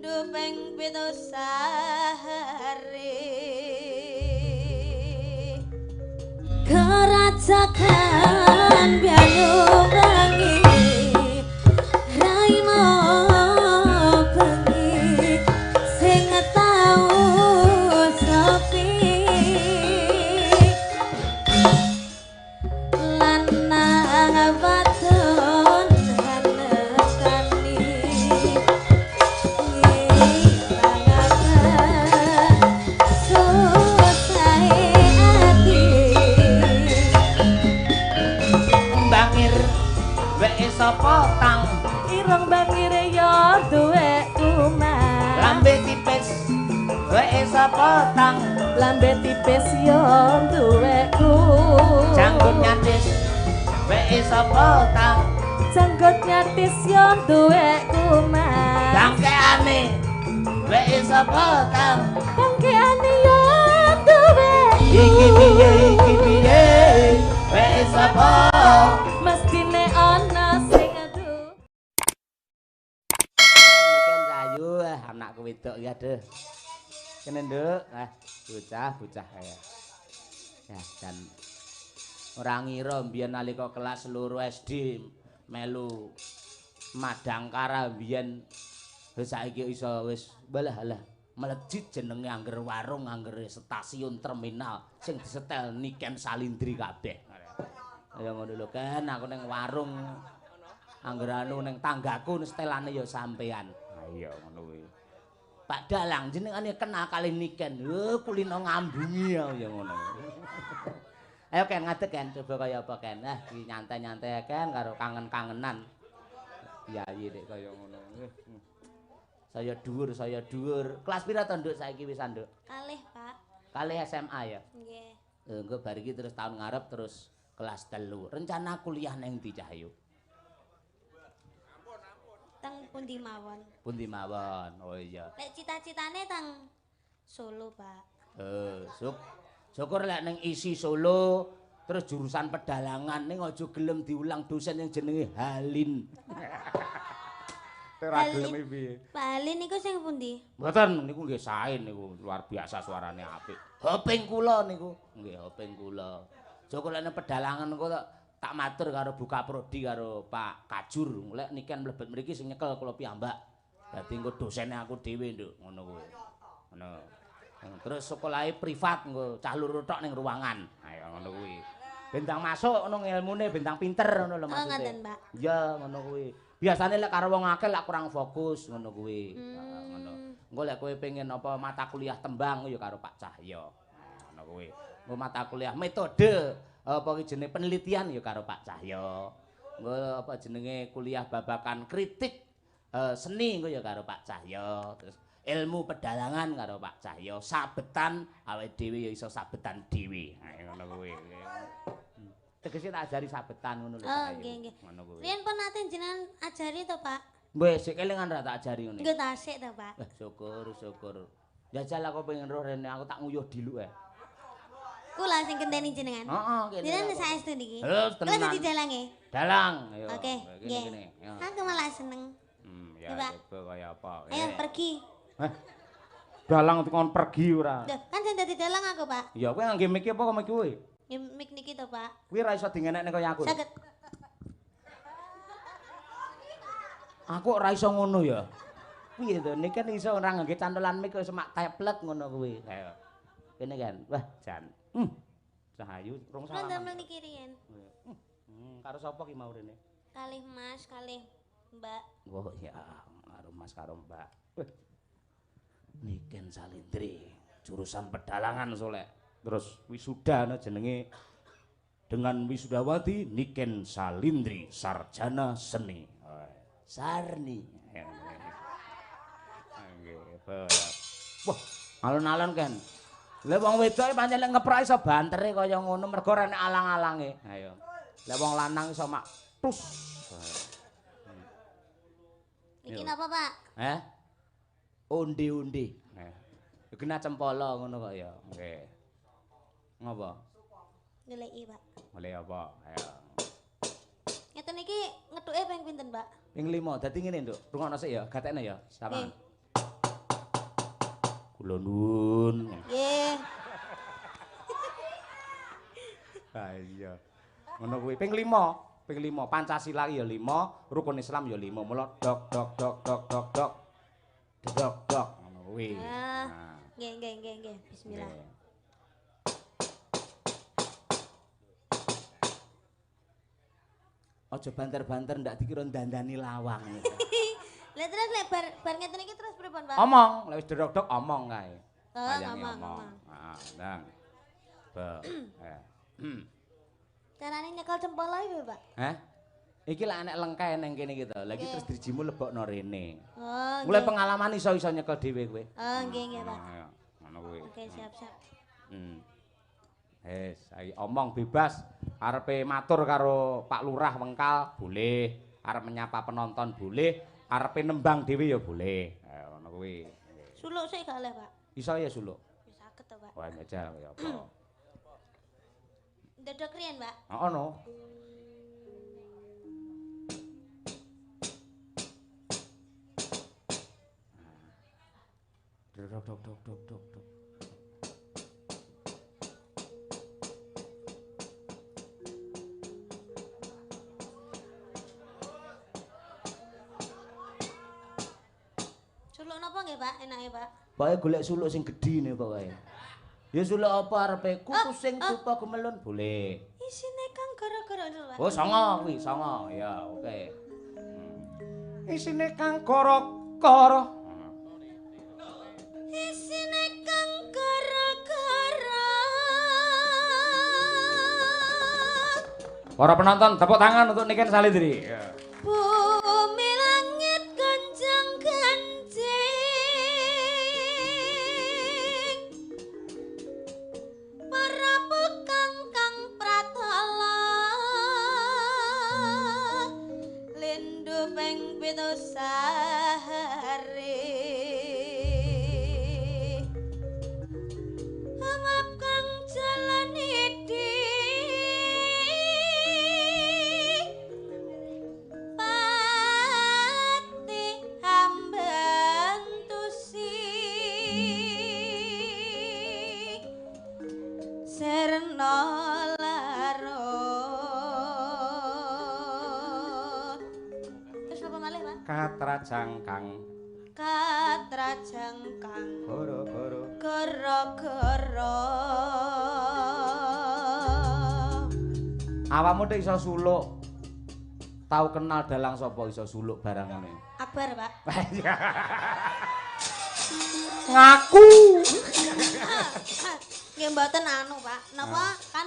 Dupeng pitu sehari Kerajakan Banyuwangi Raimo bengi sing tau sepi lanang wadon hanekani sapa tang ireng bangire ya duwe kuman lambe tipis wae sapa tang lambe tipis ya duwe ku janggut nyatis wae sapa tang janggut nyatis ya duwe kuman bangkeane wae sapa tang bangkeane ya duwe iki piye wae sapa mestine ana sing aduh niken rayu anakku wedok ya deh kene nduk bocah kaya ya dan ora ngira mbiyen nalika kelas loro SD melu Madangkara mbiyen wis saiki iso wis balah melejit jenenge angger warung angger stasiun terminal sing disetel Niken Salindri kabeh ya ngono lho kan aku ning warung angger anu ning tanggaku setelane ya sampean ha iya ngono kuwi Pak Dalang jenengane kenal kali Niken kulino ngambungi ya ngono ayo Ken ngadeg Ken coba kaya apa Ken iki nyantai-nyantai Ken karo kangen-kangenan yayi nek kaya ngono saya dhuwur kelas pira to Nduk saiki wis Nduk kalih Pak kalih SMA ya nggih engko bar iki terus tahun ngarep terus kelas 3 rencana kuliah neng ndi Cahyo teng pundi mawon oh iya lek cita-citane teng Solo Pak syukur lek neng isi Solo terus jurusan pedalangan ning aja gelem diulang dosen yang jenenge Halin ora gelem piye Pak Halin niku sing pundi mboten niku nggih sae niku luar biasa suarane apik hoping kula niku nggih hoping kula Joko lek pedalangan engko tak matur karo buka prodi karo Pak Kajur lek niken mlebet mriki sing nyekel kula piyambak dadi engko dosene aku dhewe Nduk ngono kuwi ngono terus sekolahe privat engko cah loro tok ning ruangan ayo ngono kuwi bentang masuk ngono ilmune bentang pinter ngono lho maksudnya ngoten Mbak iya ngono kuwi biasane lek karo wong akeh lek kurang fokus ngono kuwi ngono engko lek kowe pengen apa mata kuliah tembang ya karo Pak Cahyo ngono kuwi engko mata kuliah metode apa iki jenenge penelitian ya karo Pak Cahyo engko apa jenenge kuliah babakan kritik seni engko ya karo Pak Cahyo terus ilmu pedalangan karo Pak Cahyo sabetan awake dhewe ya iso sabetan dhewe ngono kuwi tegese tak ajari sabetan ngono lho oh nggih ngono kuwi riyen pun nate jenengan ajari to Pak wis sik kelingan ra tak ajari ngene nggih tasik to Pak syukur jajal aku pengen roh rene aku tak nguyuh diluk kula sing genteni jenengan heeh kene jenengan saestu niki terus kula dadi dalange dalang ayo oke nggih aku malah seneng ya coba kaya apa ayo pergi dalang kon pergi ora kan sing dadi dalang aku Pak ya kowe ngangge mic apa kok mic kowe ya mik niki to Pak kuwi ra iso dingenekne kaya aku saged aku ora iso ngono ya piye to niki kan iso ora ngangge cantolan mic wis mak tablet ngono kuwi ayo kene kan wah jan Cahayu rong salah ndamel niki riyen karo sapa ki mau rene kalih Mas kalih Mbak oh ya karo Mas karo Mbak Niken Salindri jurusan pedalangan solek terus wisuda no jenenge dengan wisudawati Niken Salindri sarjana seni Sarni wah alon-alon kan lha wong wedoke pancen lek ngeprak iso bantere kaya ngono mergo renek alang-alange ayo lek wong lanang iso mak tus iki napa Pak undi-undi kena cempala ngono kok ya nggih ngapa goleki Pak golek apa ayo ngeten iki ngethuke ping pinten Pak ping 5 dadi ngene Nduk rungokno sik ya gatekne ya sampean Kula nuwun. Nggih. Ha iya. Ngono kuwi ping 5, ping 5 Pancasila ya 5, rukun Islam ya 5. Mula dok dok dok dok dok dok. Dok dok ngono kuwi. Nah. Nggih. Bismillah. Nggih. Aja banter-banter ndak dikira dandani lawang. Lah terus lek bar ngeten iki terus pripun, Pak? Omong, lek wis dok-dok omong kae. Oh, Wayange ngomong. Heeh, ndang. Carane nyekel jempol ae, Pak. Hah? Iki lek anek lengkae ning kene iki to. Lah iki terus drijimu lebokno rene. Oh, Mulai pengalaman iso-iso nyekel dhewe kowe. Oh, nggih, Pak. Ayo, ngono kuwi. Oke, siap-siap. Saiki omong bebas. Arepe matur karo Pak Lurah Wengkal boleh, arep menyapa penonton boleh, arepe nembang dhewe ya boleh. Ngono kuwi. Suluk sik gak oleh, Pak. Iso ya suluk. Ya saged to, Pak. Wah, njajal ya apa. Ndodok riyen, Pak. Heeh no. Dok dok dok dok dok dok. Suluk napa nggih, Pak? Enake, Pak. Pokoke golek suluk sing gedhine pokoke. Ya suluk apa arepe kuku sing tupa gemelun boleh. Isine kang gara-gara lho, Pak. Oh, songo kuwi, songo. Ya, oke. Isine kang kara-kara. Isine kang gara-gara. Para penonton, tepuk tangan untuk Niken Salindri. Ya. Bumi langit ganjang ganjing. Para pekang kang pratala. Lindu ping pitu sahari. Amap kang jalan idi. Pati hambantusi serna larut. Terus apa malih, Pak? Katrajangkang Katrajangkang goro-goro. gara-gara. Awakmu tek iso suluk. Tahu kenal dalang sapa iso suluk barang ngene. Akbar, Pak. Ngaku. Nggih mboten anu, Pak. Napa kan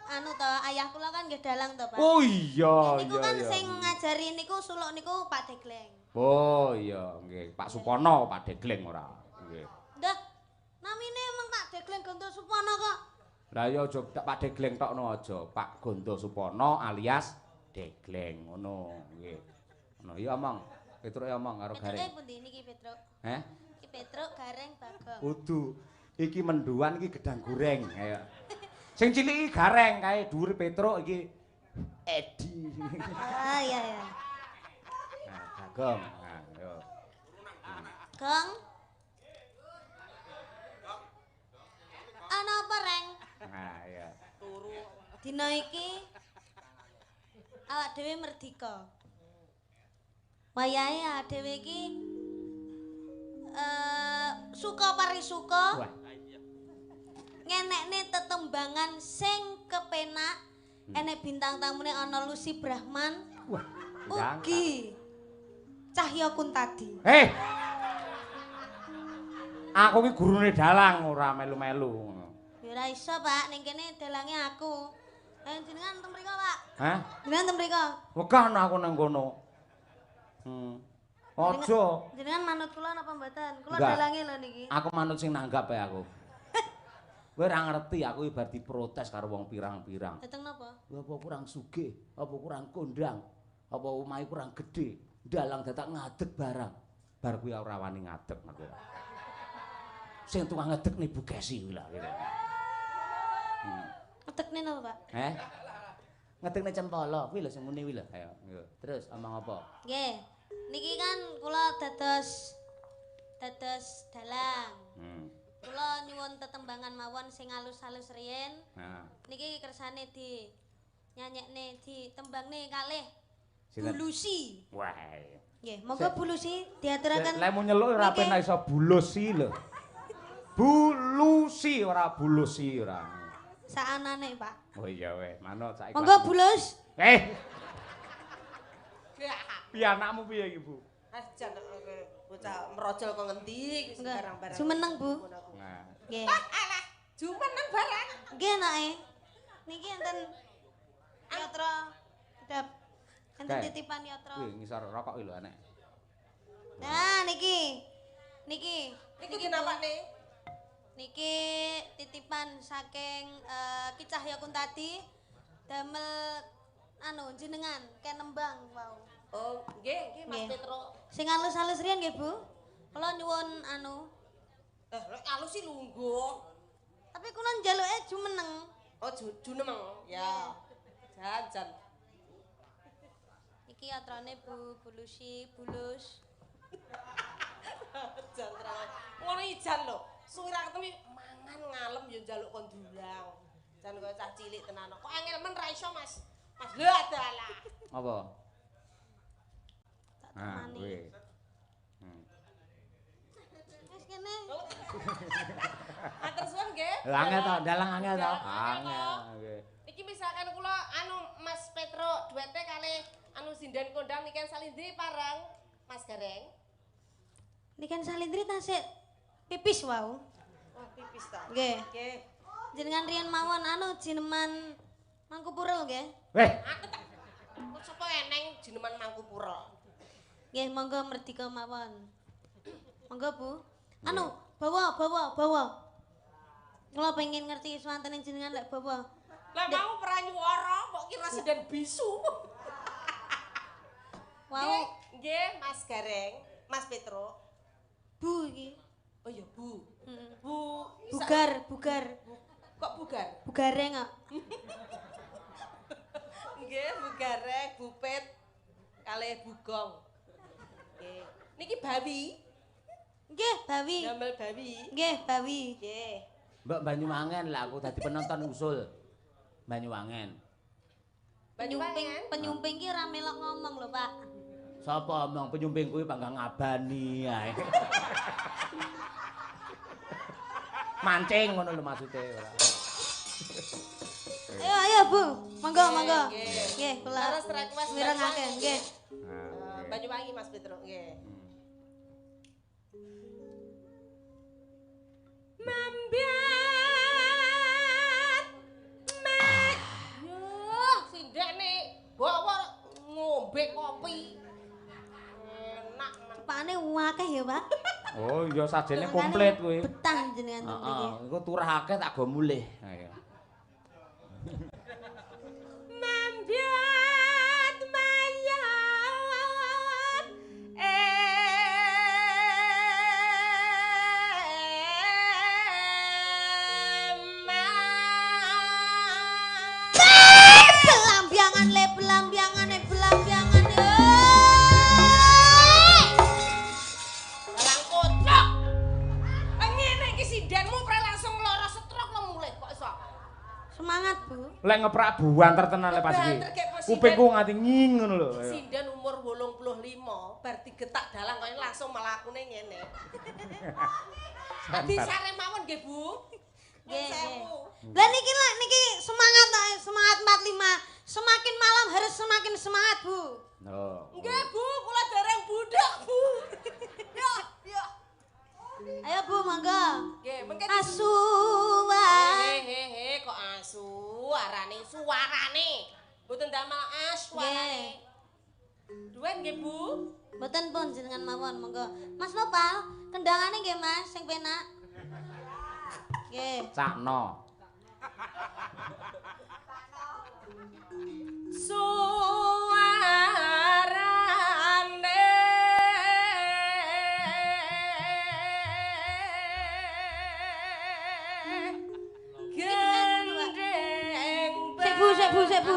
anu to, ayah kula kan nggih dalang to, Pak. Oh iya, Niku iya, kan iya. sing ngajari niku suluk niku Pak Degleng. Oh iya, nggih. Pak Supono, Pak Degleng ora. Nggih. Dah, namine emang Pak Degleng Gonto Supono kok. Lah ya aja Pak Degleng tokno aja. Pak Gondo Supono alias Degleng ngono, nggih. Ngono ya omong. Petruk ya omong karo Gareng. Petruke pundi niki Petruk? Heh? Iki Petruk Gareng Bagong. Kudu. Iki menduan iki gedang goreng kaya. Sing cilik iki Gareng kae dhuwur Petruk iki Edi. Ah iya ya. Nah, Bagong. Nah, yo. Gong. Ana apa, Reng? Nah, ya. Dina iki awak dhewe merdika. Wayahe awak dhewe iki suka parisuka. Wah. Ngenekne tetembangan sing kepenak. Enek bintang tamune ana Lucy Brahman. Wah. Ugi Cahya Kuntadi. Aku ki gurune dalang ora melu-melu. Ya ora iso, Pak, ning kene dalange aku. Jenengan teng mriko, Pak. Hah? Jenengan teng mriko. Wegah aku nang kono. Aja. Jenengan manut kula napa mboten? Kula Enggak. dalange lho niki. Aku manut sing nanggap ya aku. Kowe ora ngerti aku ibar diprotes karo wong pirang-pirang. Dateng napa? Apa kurang sugih, apa kurang kondang, apa omahe kurang gedhe, dalang dadak ngadeg barang. Bar kuwi ora wani ngadeg aku. Sing tukang ngedeg Ibu Gesi kuwi lho. Ngetekne napa, Pak? Ngedekne cempala kuwi lho sing muni kuwi lho. Ayo, terus omong apa? Nggih. Niki kan kula dados dados dalang. Hmm. Kula nyuwun tetembangan mawon sing alus-alus riyen. Nah. Niki kersane di nyanyekne ditembangne kalih Sinten? Bulusi. Wah. Nggih, monggo Bulusi diaturaken. Lek mau nyeluk ora Niki. penak iso bulusi lho. Bulusi ora bulusi ora. Saanane, Pak. Oh iya weh, manut saiki. Monggo Bulus. Piye anakmu piye iki, Bu? Jan bocah merojol kok ngendi iki barang-barang. Jumeneng, Bu. Nah. Nggih. Alah, jumeneng barang. Nggih, nake. Niki enten yatra dap. Enten Kae. titipan yatra. Wih, ngisor rokok iki lho anek. Nah, niki. Niki. Niki kenapa nih? Niki titipan saking Ki Cahya Kuntadi damel anu jenengan kenembang wau. Oh, nggih, Mas Nggih. Petro. Sing halus-halus riyen nggih, Bu. Kula nyuwun anu, Lek alus sih lungguh. tapi kula njaluke jumeneng. Oh, junemeng. Ya. Jan. Iki yatrane Bu Bulusi, Bulus. Jan terang. Ngono iki jan lho. Suwira ketemu mangan ngalem yo njaluk kon dulang. Jan kok cah cilik tenan. Kok angel men ra iso, Mas. Mas lho adalah. Apa? Tak Nah, temani. kuwi. Wis kene. Matur suwun nggih. Angel to, dalang angel to. Angel. Angel. Nggih. Iki misalkan kula anu Mas Petro duete kalih anu sinden kondang niken salindri parang Mas Gareng. Niken salindri tasik pipis wau. Wah, pipis ta. Nggih. Nggih. Jenengan riyen mawon anu jineman Mangkupurel nggih. Weh, Aku tak kok sapa eneng jineman Mangkupura. Nggih, monggo merdika mawon. Monggo, Bu. Anu, bawa. Kula pengen ngerti swantening jenengan lek bawa. Lah mau pranyuwara mbok kira sinden bisu. Wau, Nggih, Mas Gareng, Mas Petro. Bu iki. Oh ya, Bu. Heeh. Bu Bugar. Kok bugar? Bugareng kok. Nggih, Bu Gareng, Bu Pet kalih Bugong. Nggih. Niki Bawi, Nggih, Bawi. damel Bawi. Nggih, Bawi. Nggih. Mbak Banyuwangen lah aku dadi penonton usul. Banyuwangen. Penyumping ki ora melok ngomong lho, Pak. Sapa omong penyumping kuwi panggang ngabani ae. Mancing ngono lho maksude ora. Ayo, Bu. Monggo. Nggih. Nggih, kula. Terus request Mirengake, Banyuwangi. nggih. Nah, Banyuwangi Mas Petro, nggih. Mambiat mek. Yuh, sindene bawa ngombe kopi. Enak men. Pakane akeh ya, Pak. Oh iya sajene Makane komplit kuwi. Betah jenengan ten mriki. Heeh, iku turahake tak go mulih. Ayo. Mambiat mayat Belambiangan. Barang kocok. Ngene iki sindenmu pre langsung lara stroke lo mulih kok iso. Semangat, Bu. Lek ngeprak buanter tenan lek pas iki. Banter kayak presiden. Kupingku nganti nying ngono lho. Ayo. Sinden umur 85 bar digetak dalang kok langsung mlakune ngene. Disare mawon nggih, Bu. Nggih, Sewu. Lah niki semangat ae, semangat 45. Semakin malam harus semakin semangat, Bu. Oh. Nggih, Bu, kula dereng budhak, Bu. Ya. Ayo, Bu, monggo. Nggih, mengke Asuwa. Hehehe, kok asu arane suarane. Mboten damel suarane. Duet nggih, Bu. Mboten pun jenengan mawon, monggo. Mas Nopal, kendangane nggih, Mas, sing penak. Nggih. Cakno. Suarane gendeng Sik, Bu.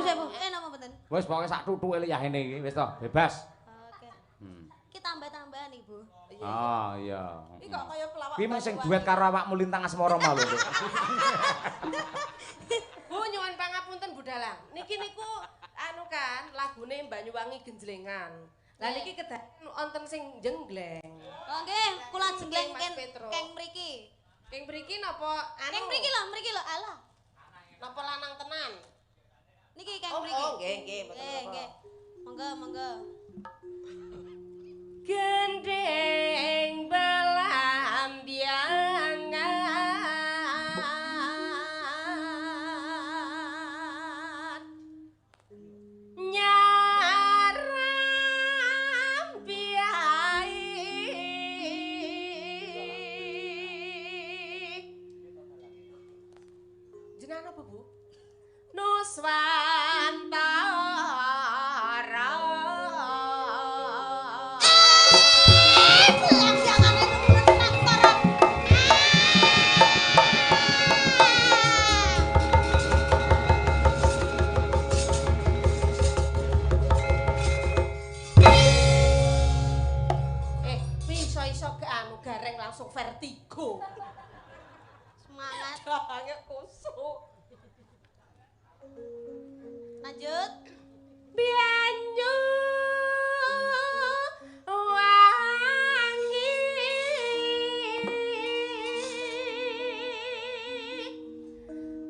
Napa mboten? Wis pokoke sak tutuke liyane iki wis to, bebas. Oke. Hmm. Iki tambah-tambahan, Ibu. Oh iya. Iki kok kaya pelawak. Kuwi mung sing duet karo awakmu Lintang Asmara mau lho. Bu nyuwun pangapunten Budalang. Niki niku anu kan lagune Banyuwangi Genjlengan. Lah niki kedaden wonten sing jenggleng. Oh nggih, kula jengleng Mas Petro. keng mriki. Keng mriki napa anu? Keng mriki lho, alah. Napa lanang tenan? Niki keng Oh, mriki. oh nggih nggih mboten Nggih, napa. nggih. Monggo, monggo. Gendeng belambiangan nyaram biai jenengan apa Bu? Nuswantara iso ke anu gareng langsung vertigo. Semangat. Dahange kusuk. Lanjut. Bianyu wangi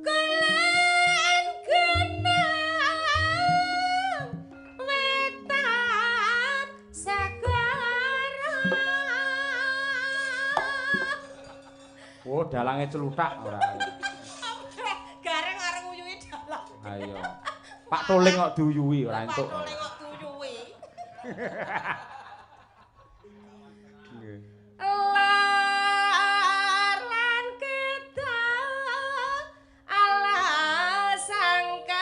kulan genang wetan sagara. Oh, dalange celuthak ora. Gareng areng uyuhi dalang. Ayo. Pak Toling kok diuyuhi ora entuk. Pak Toling kok diuyuhi. Lar lan kedal ala sangkar.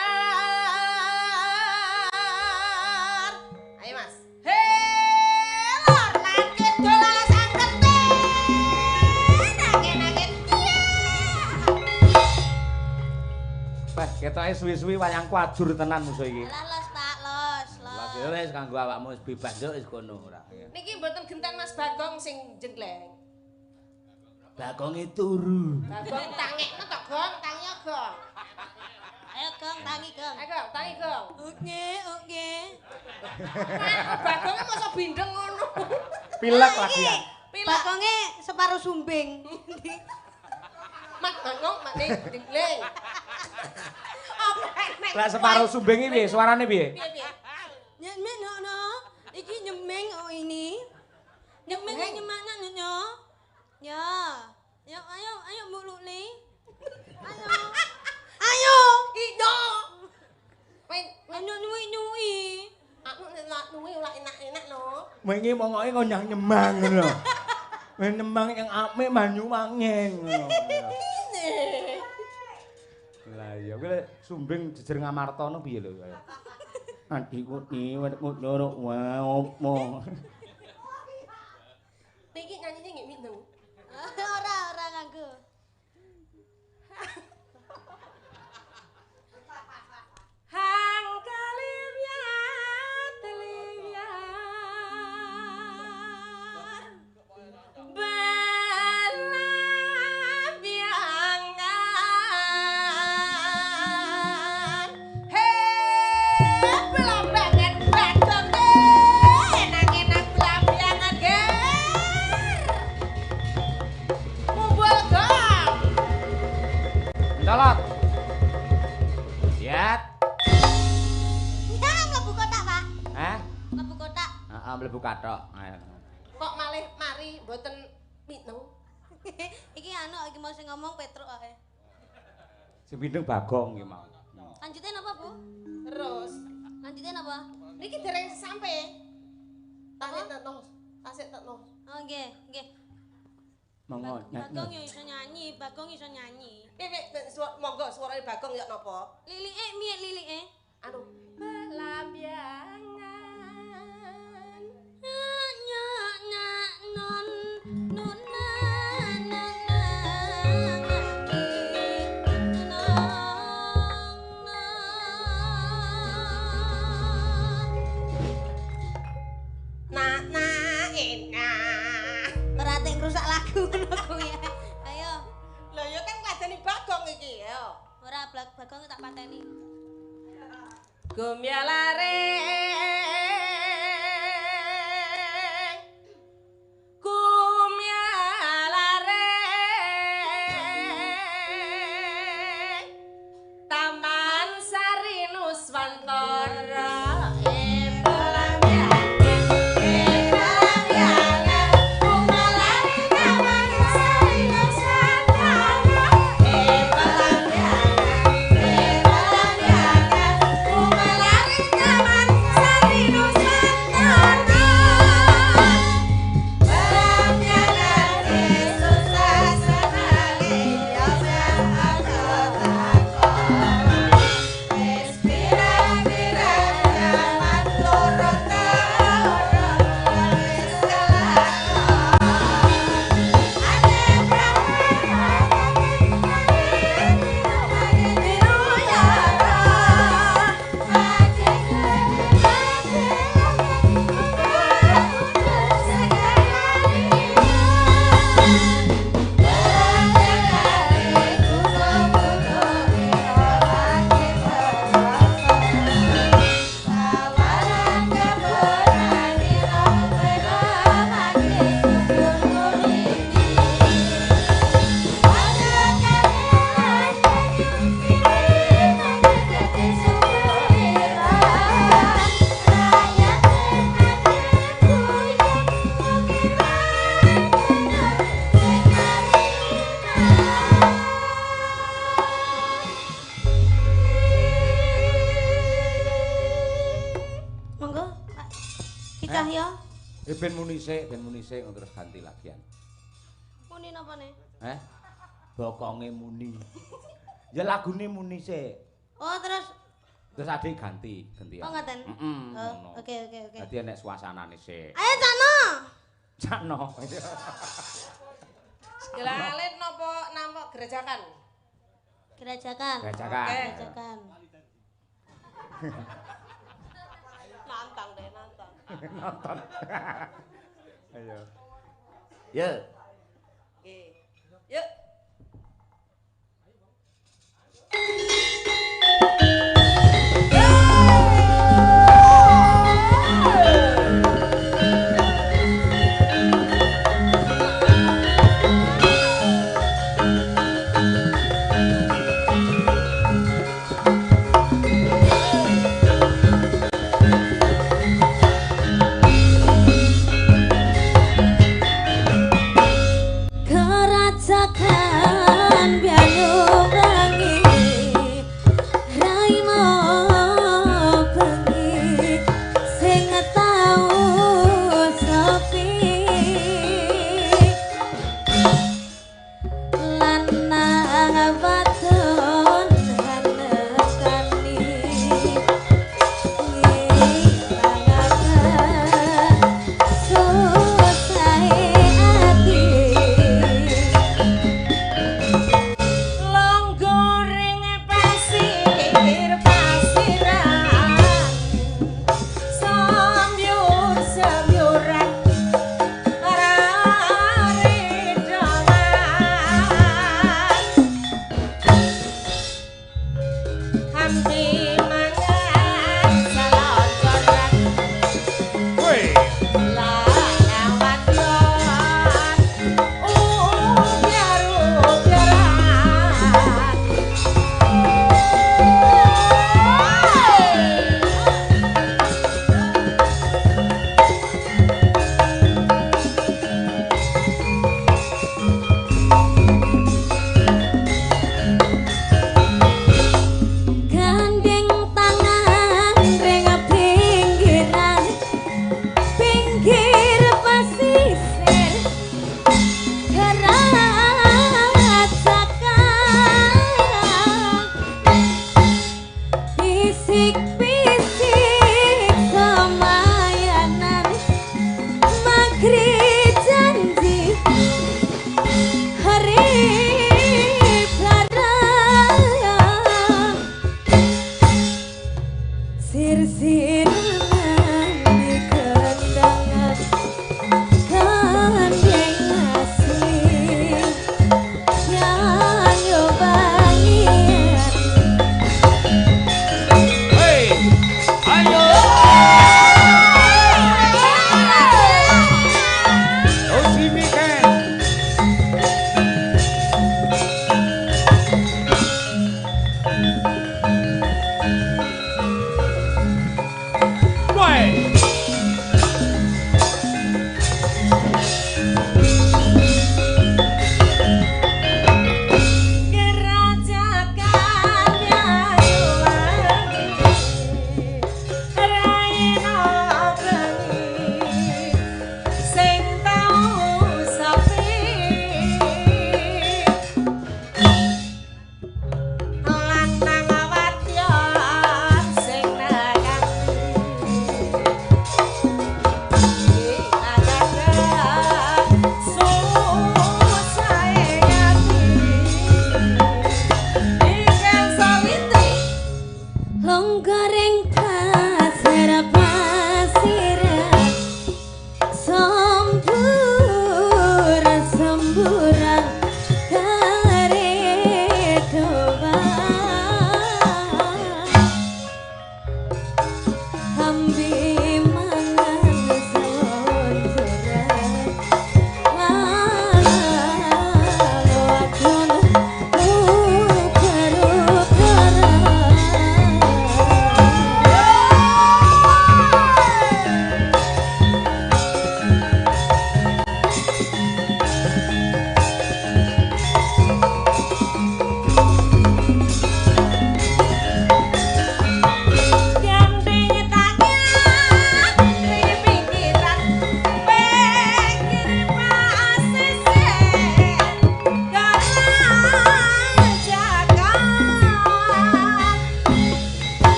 Ayo Mas. Hei lar lan kedal ala sangkar. Nage-nage. Wah, ketoke suwi-suwi wayangku ajur tenan musuh iki. Alah los Pak, los. Lah wis kanggo awakmu wis bebas yo wis kono ora. Niki mboten genten Mas Bagong sing jenggleng. Bagonge turu. Bagong tangekno to, Gong, tangi Gong. Ayo Gong, tangi Gong. Ayo Gong, tangi Gong. Oke, oke. Bagongnya masa bindeng ngono. Pilek lagi ya. Bagonge separuh sumbing. Mak Bagong, mak ning jenggleng. Lah separuh sumbing iki piye? Suarane piye? Piye-piye? Nyemeng no. Iki nyemeng oh ini. Nyemeng nyemakna nyo. Ya. Ya ayo Mbok Lukni. Ayo. Ayo. Ido. Ayo nyui. Aku nek nuwi ora enak-enak no. Wingi mongoke ngonyang nyemang ngono. Wis nyemang yang apik Banyuwangi ngono. Lah iya kuwi sumbing jejer Ngamartana piye lho kaya. Adikku ni ngono wae opo. Niki nyanyine nggih mindeng. Ora nganggo. Hang kaliwat belambiangan. Hei belambangan Bagong enak-enak belambiangan ger. Mumbul Gong. Colot. Lihat. Ya mlebu kotak, Pak. Hah? Mlebu kotak. Heeh, mlebu kathok. Ayo. Kok malih mari mboten miteng? Iki anu iki mau sing ngomong Petruk ae. Sing pindeng Bagong iki mau. Lanjutin apa, Bu? Terus Lanjutin apa? niki dereng sampe. Tasik tetno. Tasik tetno. Oh nggih, nggih. Monggo. Bagong yo iso nyanyi, Bagong iso nyanyi. Monggo suarane Bagong ya napa? Lilike miye lilike? Anu belambiangan. Nyak non nuna Na na enak. lagu ngono kuwi. Ayo. Lho ya kan ngladeni Bagong iki ya. Ora Bagong tak pateni. Gumyalare Taman Sari Nuswantara Cahya. Ben muni sik terus ganti lagian. Muni napa ne? Bokonge muni. Ya lagune muni sik. Oh, terus adik gantian. Oh, ngoten. Oh, oke. Dadi enek suasanane sik. Ayo Cakno. Gelalit napa nampak gerejakan? Gerajakan. Nantang. Nonton. Ayo. Ya. Oke. Yuk.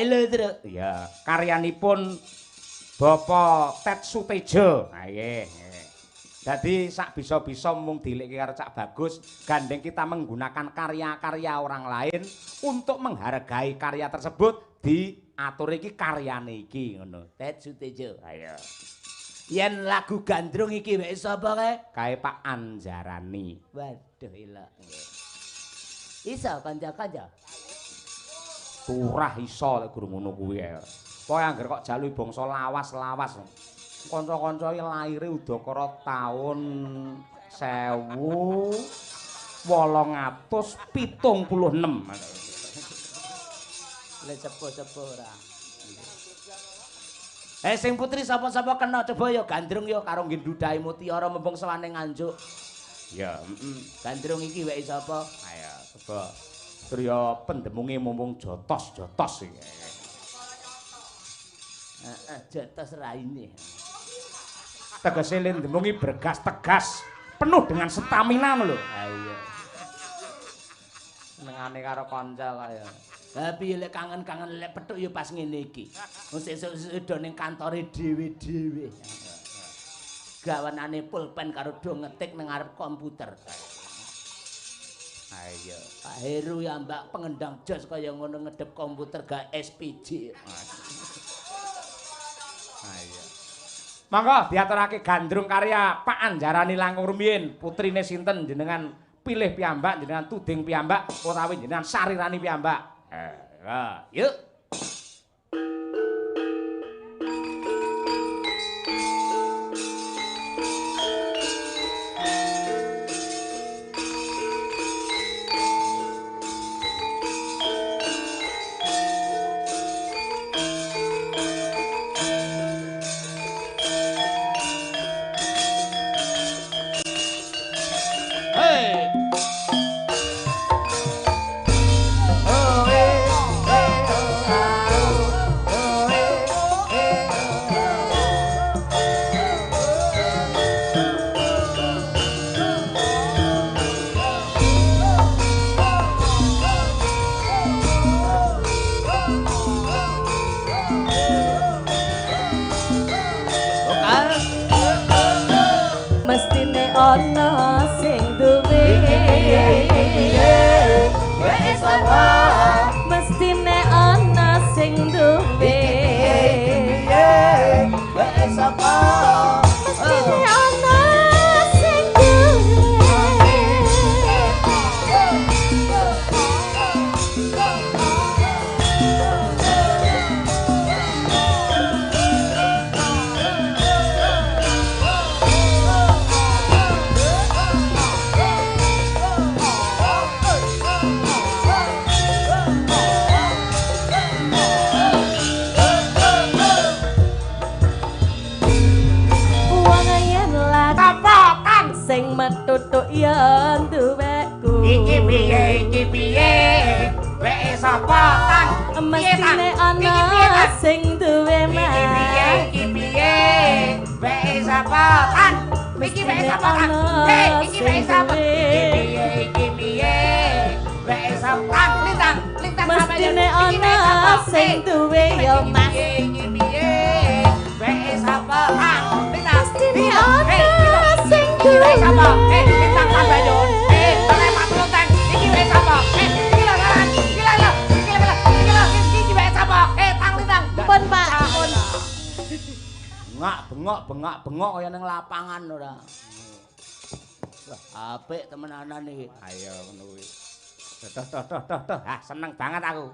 lho, Truk. Iya, karyanipun Bapak Tet Sutejo. Ha nggih. Jadi sak bisa-bisa mung dilike karo Cak Bagus, gandeng kita menggunakan karya-karya orang lain untuk menghargai karya tersebut diatur iki karyane iki ngono. Tet Sutejo. Ayo. Yen lagu gandrung iki wek sapa kae? Kae Pak Anjarani. Waduh elok. Iso kanca-kanca. Turah iso lek guru ngono kuwi ae. Pokoke angger kok jaluki bangsa lawas-lawas. Kanca-kanca iki laire udakara taun 1876. Lek sepuh-sepuh ora. Sing putri sapa-sapa kena coba ya gandrung ya karo ngendudai mutiara mumpung sawane nganjuk. Ya, gandrung iki wek sapa? Ayo coba. Surya pendemunge mumpung jotos-jotos iki. Jotos raine. Tegese lendemungi bergas tegas, penuh dengan stamina lho. Ha iya. Senengane karo kanca kaya. Tapi lek kangen-kangen lek petuk ya pas ngene iki. Wong sesuk do ning kantore dhewe-dhewe. Gawanane pulpen karo do ngetik nang ngarep komputer. Ha iya. Pak Heru ya Mbak pengendang jos kaya ngono ngedep komputer gak SPJ. Ha iya. Monggo diaturake gandrung karya Pak Anjarani langkung rumiyin. Putrine sinten jenengan pilih piyambak, jenengan tuding piyambak utawi jenengan sarirani piyambak. Yuk. Mestine ana sing duwe wis apa mestine ana sing duwe wis apa mestine ana sing sing metutuk ya duweku Iki piye wek sapa kan mestine ana sing duwe mah iki piye wek sapa kan iki wek sapa kan iki wek sapa iki piye wek sapa kan lintang mestine ana sing duwe ya mas iki piye wek sapa kan mestine ana sing duwe wek sapa lintang kabayon oleh Pak Pelonteng iki wek sapa iki lho kan iki wek sapa tang lintang pun Pak pun bengok kaya ning lapangan ora. Wah, apik temenanan iki. Ayo ngono kuwi. Toh. Ah, seneng banget aku.